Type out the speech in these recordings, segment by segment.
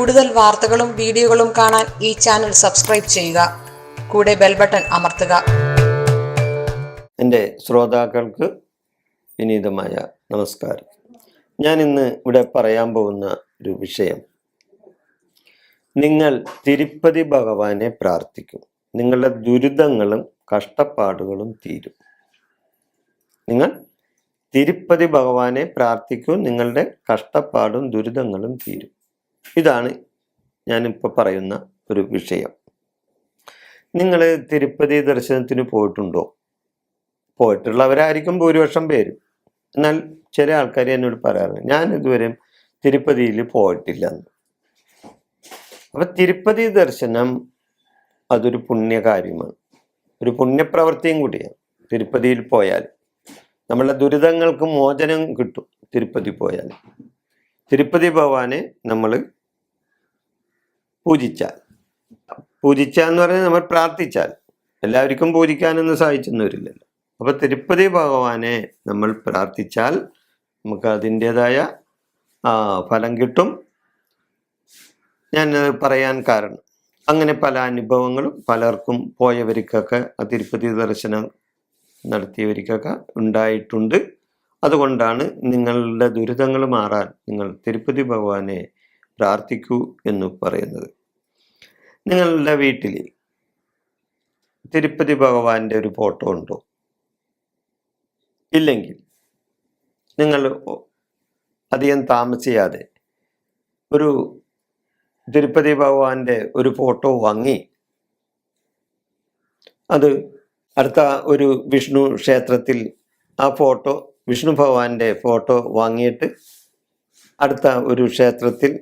കൂടുതൽ വാർത്തകളും വീഡിയോകളും കാണാൻ ഈ ചാനൽ സബ്സ്ക്രൈബ് ചെയ്യുക. കൂടെ ബെൽ ബട്ടൺ അമർത്തുക. എൻ്റെ ശ്രോതാക്കൾക്ക് വിനീതമായ നമസ്കാരം. ഞാൻ ഇന്ന് ഇവിടെ പറയാൻ പോകുന്ന ഒരു വിഷയം, നിങ്ങൾ തിരുപ്പതി ഭഗവാനെ പ്രാർത്ഥിക്കും, നിങ്ങളുടെ ദുരിതങ്ങളും കഷ്ടപ്പാടുകളും തീരും. നിങ്ങൾ തിരുപ്പതി ഭഗവാനെ പ്രാർത്ഥിക്കൂ, നിങ്ങളുടെ കഷ്ടപ്പാടും ദുരിതങ്ങളും തീരും. ഇതാണ് ഞാനിപ്പോൾ പറയുന്ന ഒരു വിഷയം. നിങ്ങൾ തിരുപ്പതി ദർശനത്തിന് പോയിട്ടുണ്ടോ? പോയിട്ടുള്ളവരായിരിക്കും ഭൂരിപക്ഷം പേരും. എന്നാൽ ചില ആൾക്കാർ എന്നോട് പറയാറ്, ഞാൻ ഇതുവരെ തിരുപ്പതിയിൽ പോയിട്ടില്ലെന്ന്. അപ്പം തിരുപ്പതി ദർശനം അതൊരു പുണ്യകാര്യമാണ്, ഒരു പുണ്യപ്രവൃത്തിയും കൂടിയാണ്. തിരുപ്പതിയിൽ പോയാൽ നമ്മളുടെ ദുരിതങ്ങൾക്ക് മോചനം കിട്ടും. തിരുപ്പതി പോയാൽ തിരുപ്പതി ഭഗവാനെ നമ്മൾ പൂജിച്ചാൽ എന്ന് പറഞ്ഞാൽ നമ്മൾ പ്രാർത്ഥിച്ചാൽ, എല്ലാവർക്കും പൂജിക്കാനൊന്നും സാധിച്ചെന്ന് വരില്ലല്ലോ. അപ്പൊ തിരുപ്പതി ഭഗവാനെ നമ്മൾ പ്രാർത്ഥിച്ചാൽ നമുക്ക് അതിൻ്റെതായ ഫലം കിട്ടും. ഞാൻ പറയാൻ കാരണം, അങ്ങനെ പല അനുഭവങ്ങളും പലർക്കും പോയവർക്കൊക്കെ തിരുപ്പതി ദർശനം നടത്തിയവർക്കൊക്കെ ഉണ്ടായിട്ടുണ്ട്. അതുകൊണ്ടാണ് നിങ്ങളുടെ ദുരിതങ്ങൾ മാറാൻ നിങ്ങൾ തിരുപ്പതി ഭഗവാനെ പ്രാർത്ഥിക്കൂ എന്ന് പറയുന്നത്. നിങ്ങളുടെ വീട്ടിൽ തിരുപ്പതി ഭഗവാന്റെ ഒരു ഫോട്ടോ ഉണ്ടോ? ഇല്ലെങ്കിൽ നിങ്ങൾ അധികം താമസിയാതെ ഒരു തിരുപ്പതി ഭഗവാന്റെ ഒരു ഫോട്ടോ വാങ്ങി അത് അടുത്ത ഒരു വിഷ്ണു ക്ഷേത്രത്തിൽ ആ ഫോട്ടോ, വിഷ്ണു ഭഗവാന്റെ ഫോട്ടോ വാങ്ങിയിട്ട് അടുത്ത ഒരു ക്ഷേത്രത്തിൽ,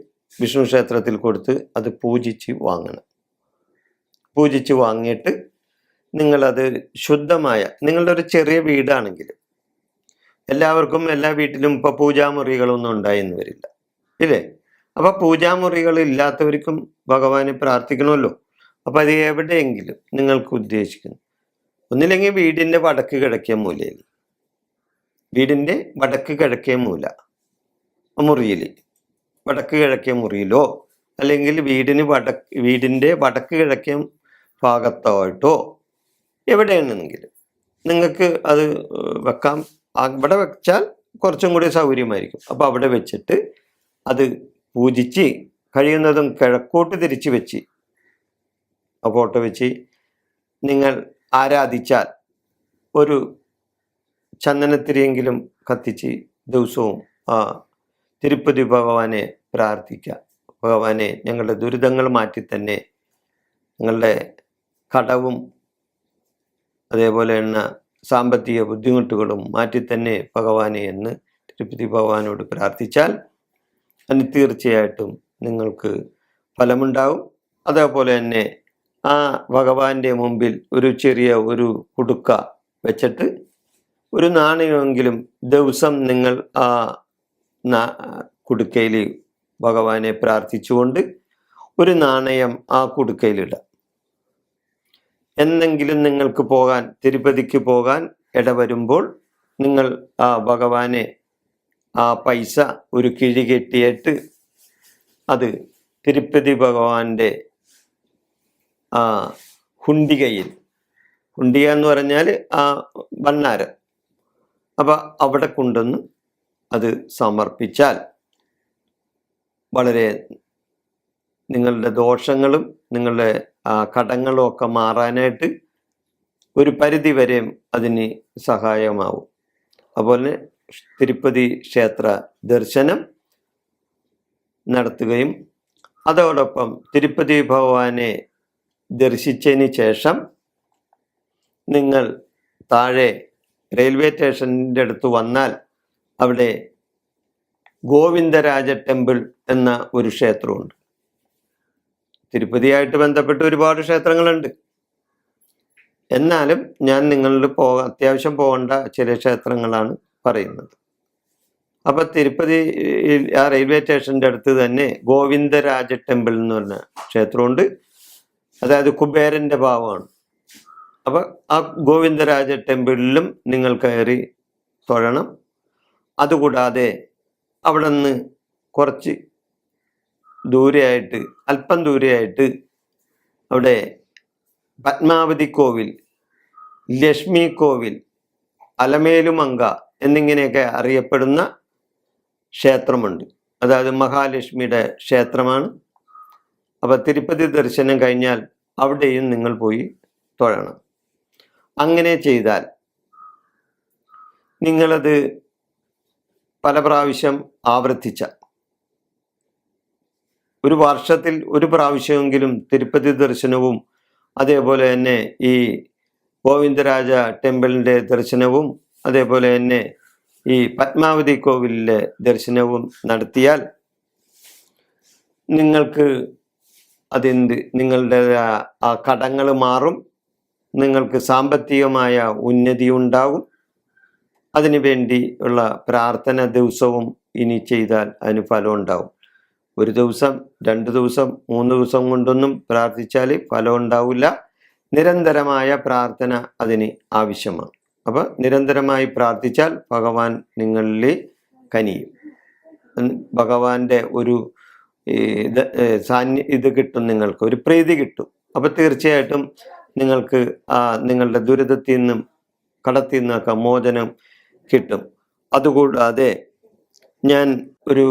വിഷ്ണു ക്ഷേത്രത്തിൽ കൊടുത്ത് അത് പൂജിച്ച് വാങ്ങണം. പൂജിച്ച് വാങ്ങിയിട്ട് നിങ്ങളത് ശുദ്ധമായ, നിങ്ങളുടെ ഒരു ചെറിയ വീടാണെങ്കിലും, എല്ലാവർക്കും എല്ലാ വീട്ടിലും ഇപ്പോൾ പൂജാമുറികളൊന്നും ഉണ്ടായെന്ന് വരില്ല, ഇല്ലേ? അപ്പം പൂജാമുറികൾ ഇല്ലാത്തവർക്കും ഭഗവാനെ പ്രാർത്ഥിക്കണമല്ലോ. അപ്പം അത് എവിടെയെങ്കിലും നിങ്ങൾക്ക് ഉദ്ദേശിക്കുന്നു, ഒന്നില്ലെങ്കിൽ വീടിൻ്റെ വടക്ക് കിഴക്കേ മൂലയിൽ, വീടിൻ്റെ വടക്ക് കിഴക്കേ മൂല മുറിയിൽ, വടക്ക് കിഴക്കേ മുറിയിലോ അല്ലെങ്കിൽ വീടിൻ്റെ വടക്ക് കിഴക്കേ ഭാഗത്തായിട്ടോ എവിടെയാണെന്നെങ്കിലും നിങ്ങൾക്ക് അത് വെക്കാം. അവിടെ വെച്ചാൽ കുറച്ചും കൂടി സൗകര്യമായിരിക്കും. അപ്പോൾ അവിടെ വെച്ചിട്ട് അത് പൂജിച്ച് കഴിയുന്നതും കിഴക്കോട്ട് തിരിച്ച് വെച്ച് ആ ഫോട്ടോ വെച്ച് നിങ്ങൾ ആരാധിച്ചാൽ, ഒരു ചന്ദനത്തിരിയെങ്കിലും കത്തിച്ച് ദിവസവും ആ തിരുപ്പതി ഭഗവാനെ പ്രാർത്ഥിക്കുക. ഭഗവാനെ, ഞങ്ങളുടെ ദുരിതങ്ങൾ മാറ്റി തന്നെ, ഞങ്ങളുടെ കടവും അതേപോലെ തന്നെ സാമ്പത്തിക ബുദ്ധിമുട്ടുകളും മാറ്റി തന്നെ ഭഗവാനെ എന്ന് തിരുപ്പതി ഭഗവാനോട് പ്രാർത്ഥിച്ചാൽ അതിന് തീർച്ചയായിട്ടും നിങ്ങൾക്ക് ഫലമുണ്ടാവും. അതേപോലെ തന്നെ ആ ഭഗവാന്റെ മുമ്പിൽ ഒരു ചെറിയ ഒരു കുടുക്ക വെച്ചിട്ട് ഒരു നാണയമെങ്കിലും ദിവസം നിങ്ങൾ ആ കുടുക്കയിൽ ഭഗവാനെ പ്രാർത്ഥിച്ചുകൊണ്ട് ഒരു നാണയം ആ കുടുക്കയിലിടാം. എന്നെങ്കിലും നിങ്ങൾക്ക് തിരുപ്പതിക്ക് പോകാൻ ഇടവരുമ്പോൾ നിങ്ങൾ ആ ഭഗവാനെ ആ പൈസ ഒരു കിഴി കെട്ടിയിട്ട് അത് തിരുപ്പതി ഭഗവാന്റെ ആ ഹുണ്ടികയിൽ, ഹുണ്ടിക എന്ന് പറഞ്ഞാൽ ആ ഭണ്ണാരം, അപ്പം അവിടെ കൊണ്ടുവന്ന് അത് സമർപ്പിച്ചാൽ വളരെ നിങ്ങളുടെ ദോഷങ്ങളും നിങ്ങളുടെ കടങ്ങളും ഒക്കെ മാറാനായിട്ട് ഒരു പരിധി വരെ അതിന് സഹായമാവും. അതുപോലെ തിരുപ്പതി ക്ഷേത്ര ദർശനം നടത്തുകയും അതോടൊപ്പം തിരുപ്പതി ഭഗവാനെ ദർശിച്ചതിന് ശേഷം നിങ്ങൾ താഴെ റെയിൽവേ സ്റ്റേഷൻ്റെ അടുത്ത് വന്നാൽ അവിടെ ഗോവിന്ദരാജ ടെമ്പിൾ എന്ന ഒരു ക്ഷേത്രമുണ്ട്. തിരുപ്പതിയായിട്ട് ബന്ധപ്പെട്ട് ഒരുപാട് ക്ഷേത്രങ്ങളുണ്ട്. എന്നാലും ഞാൻ നിങ്ങളിൽ അത്യാവശ്യം പോകേണ്ട ചില ക്ഷേത്രങ്ങളാണ് പറയുന്നത്. അപ്പം തിരുപ്പതി ആ റെയിൽവേ സ്റ്റേഷൻ്റെ അടുത്ത് തന്നെ ഗോവിന്ദരാജ ടെമ്പിൾ എന്ന് പറഞ്ഞ ക്ഷേത്രമുണ്ട്. അതായത് കുബേരൻ്റെ ഭാവമാണ്. അപ്പം ആ ഗോവിന്ദരാജ ടെമ്പിളിലും നിങ്ങൾ കയറി തൊഴണം. അതുകൂടാതെ അവിടെ നിന്ന് കുറച്ച് ദൂരെയായിട്ട്, അല്പം ദൂരെയായിട്ട് അവിടെ പത്മാവതി കോവിൽ, ലക്ഷ്മി കോവിൽ, അലമേലുമങ്ക എന്നിങ്ങനെയൊക്കെ അറിയപ്പെടുന്ന ക്ഷേത്രമുണ്ട്. അതായത് മഹാലക്ഷ്മിയുടെ ക്ഷേത്രമാണ്. അപ്പോൾ തിരുപ്പതി ദർശനം കഴിഞ്ഞാൽ അവിടെയും നിങ്ങൾ പോയി തൊഴണം. അങ്ങനെ ചെയ്താൽ നിങ്ങളത് പല പ്രാവശ്യം ആവർത്തിച്ച, ഒരു വർഷത്തിൽ ഒരു പ്രാവശ്യമെങ്കിലും തിരുപ്പതി ദർശനവും അതേപോലെ തന്നെ ഈ ഗോവിന്ദരാജ ടെമ്പിളിൻ്റെ ദർശനവും അതേപോലെ തന്നെ ഈ പത്മാവതി കോവിലിലെ ദർശനവും നടത്തിയാൽ നിങ്ങൾക്ക് നിങ്ങളുടെ ആ കടങ്ങൾ മാറും, നിങ്ങൾക്ക് സാമ്പത്തികമായ ഉന്നതി ഉണ്ടാകും. അതിനു വേണ്ടി ഉള്ള പ്രാർത്ഥന ദിവസവും ഇനി ചെയ്താൽ അതിന് ഫലം ഉണ്ടാവും. ഒരു ദിവസം, 2 ദിവസം, 3 ദിവസം കൊണ്ടൊന്നും പ്രാർത്ഥിച്ചാൽ ഫലം ഉണ്ടാവില്ല. നിരന്തരമായ പ്രാർത്ഥന അതിന് ആവശ്യമാണ്. അപ്പോൾ നിരന്തരമായി പ്രാർത്ഥിച്ചാൽ ഭഗവാൻ നിങ്ങളിൽ കനിയും. ഭഗവാന്റെ ഒരു ഇത് കിട്ടും, നിങ്ങൾക്ക് ഒരു പ്രീതി കിട്ടും. അപ്പോൾ തീർച്ചയായിട്ടും നിങ്ങൾക്ക് നിങ്ങളുടെ ദുരിതത്തിൽ നിന്നും കടത്തിൽ നിന്നൊക്കെ മോചനം കിട്ടും. അതുകൂടാതെ ഞാൻ ഒരു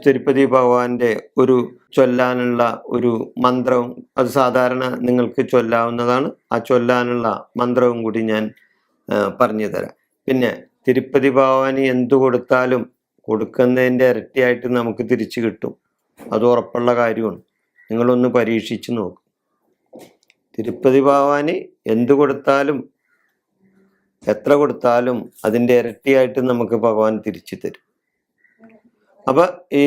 തിരുപ്പതി ഭഗവാന്റെ ഒരു ചൊല്ലാനുള്ള ഒരു മന്ത്രവും, അത് സാധാരണ നിങ്ങൾക്ക് ചൊല്ലാവുന്നതാണ്, ആ ചൊല്ലാനുള്ള മന്ത്രവും കൂടി ഞാൻ പറഞ്ഞു തരാം. പിന്നെ തിരുപ്പതി ഭഗവാന് എന്തു കൊടുത്താലും കൊടുക്കുന്നതിൻ്റെ ഇരട്ടിയായിട്ട് നമുക്ക് തിരിച്ചു കിട്ടും. അത് ഉറപ്പുള്ള കാര്യമാണ്. നിങ്ങളൊന്ന് പരീക്ഷിച്ച് നോക്കും. തിരുപ്പതി ഭഗവാന് എന്തു കൊടുത്താലും എത്ര കൊടുത്താലും അതിൻ്റെ ഇരട്ടിയായിട്ട് നമുക്ക് ഭഗവാൻ തിരിച്ചു തരും. അപ്പം ഈ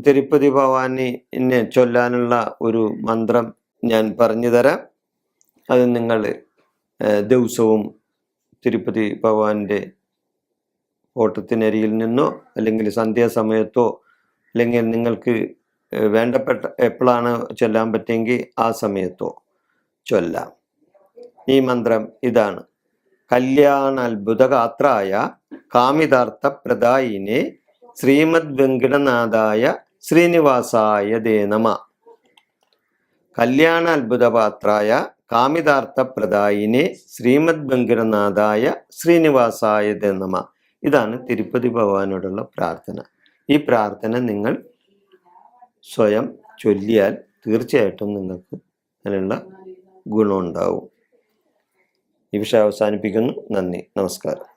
തിരുപ്പതി ഭഗവാനെ ചൊല്ലാനുള്ള ഒരു മന്ത്രം ഞാൻ പറഞ്ഞു തരാം. അത് നിങ്ങൾ ദിവസവും തിരുപ്പതി ഭഗവാന്റെ ഓട്ടത്തിനരിയിൽ നിന്നോ അല്ലെങ്കിൽ സന്ധ്യാസമയത്തോ അല്ലെങ്കിൽ നിങ്ങൾക്ക് വേണ്ടപ്പെട്ട എപ്പോഴാണ് ചൊല്ലാൻ പറ്റുമെങ്കിൽ ആ സമയത്തോ ചൊല്ലാം. ഈ മന്ത്രം ഇതാണ്: കല്യാണാത്ഭുതഗാത്രായ കാമിതാർത്ഥ പ്രദായിനെ ശ്രീമദ് വെങ്കടനാഥായ ശ്രീനിവാസായ ദേ നമ. കല്യാണാത്ഭുതപാത്രായ കാമിതാർത്ഥ പ്രദായിനെ ശ്രീമദ് വെങ്കടനാഥായ ശ്രീനിവാസായ ദേ നമ. ഇതാണ് തിരുപ്പതി ഭഗവാനോടുള്ള പ്രാർത്ഥന. ഈ പ്രാർത്ഥന നിങ്ങൾ സ്വയം ചൊല്ലിയാൽ തീർച്ചയായിട്ടും നിങ്ങൾക്ക് അതിനുള്ള ഗുണമുണ്ടാവും. ഈ വിഷയം അവസാനിപ്പിക്കുന്നു. നന്ദി, നമസ്കാരം.